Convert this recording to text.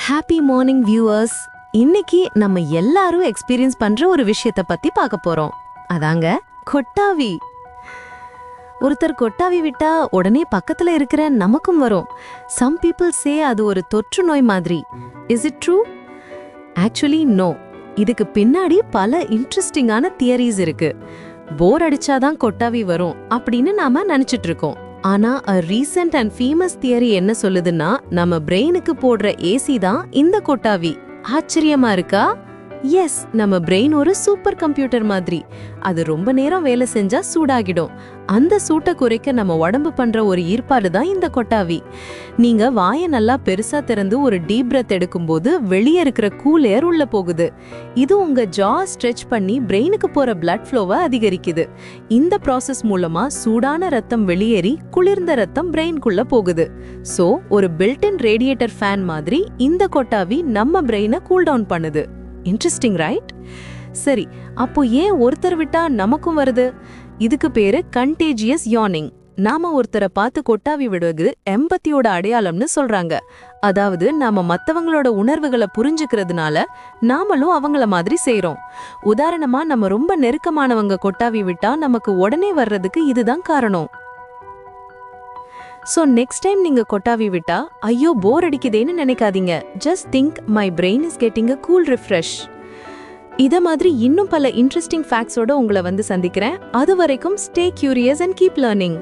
Happy morning viewers. இன்னைக்கு நம்ம எல்லாரும் எக்ஸ்பீரியன்ஸ் பண்ற ஒரு விஷயத்தை பத்தி பார்க்க போறோம். அதாங்க கொட்டாவி. ஒருத்தர் கொட்டாவி விட்டா உடனே பக்கத்துல இருக்கிற நமக்கும் வரும். சம் பீப்புள் சே அது ஒரு தொற்று நோய் மாதிரி. Is it true? Actually no. இதுக்கு பின்னாடி பல இன்ட்ரெஸ்டிங்கான தியரிஸ் இருக்கு. போர் அடிச்சாதான் கொட்டாவி வரும் அப்படின்னு நாம நினைச்சிட்டு இருக்கோம். ஆனா ரீசெண்ட் அண்ட் ஃபேமஸ் தியரி என்ன சொல்லுதுன்னா, நம்ம பிரெயினுக்கு போடுற ஏசி தான் இந்த கொட்டாவி. ஆச்சரியமா இருக்கா? எஸ், நம்ம பிரெயின் ஒரு சூப்பர் கம்ப்யூட்டர் மாதிரி. அது ரொம்ப நேரம் வேலை செஞ்சா சூடாகிடும். அந்த சூட்டை குறைக்க நம்ம உடம்பு பண்ற ஒரு ஈர்ப்பாடு தான் இந்த கொட்டாவி. நீங்க வாயை நல்லா பெருசா திறந்து ஒரு டீப் பிரெத் எடுக்கும்போது வெளியே இருக்கிற கூல் ஏர் உள்ள போகுது. இது உங்க ஜா ஸ்ட்ரெச் பண்ணி பிரெயினுக்கு போற பிளட் ஃப்ளோவை அதிகரிக்குது. இந்த ப்ராசஸ் மூலமா சூடான ரத்தம் வெளியேறி குளிர்ந்த ரத்தம் பிரெயின்குள்ள போகுது. சோ ஒரு பில்ட்-இன் ரேடியேட்டர் ஃபேன் மாதிரி இந்த கொட்டாவி நம்ம பிரெயினை கூல் டவுன் பண்ணுது. Interesting right? சரி, அப்போ ஏன் ஒருத்தர் விட்டா நமக்கும் வருது? இதுக்கு பேரு கண்டேஜியஸ் யானிங். நாம ஒருத்தரை பார்த்து கொட்டாவி விடுவது எம்பத்தியோட அடையாளம்னு சொல்றாங்க. அதாவது நாம மத்தவங்களோட உணர்வுகளை புரிஞ்சுக்கிறதுனால நாமளும் அவங்கள மாதிரி செய்றோம். உதாரணமா, நம்ம ரொம்ப நெருக்கமானவங்க கொட்டாவி விட்டா நமக்கு உடனே வர்றதுக்கு இதுதான் காரணம். சோ நெக்ஸ்ட் டைம் நீங்க கொட்டாவி விட்டா ஐயோ போர் அடிக்குதேன்னு நினைக்காதீங்க. Just think my brain is getting a cool refresh. இத மாதிரி இன்னும் பல இன்ட்ரெஸ்டிங் ஃபேக்ட்ஸோட உங்களை வந்து சந்திக்கிறேன். அது வரைக்கும் stay curious and keep learning.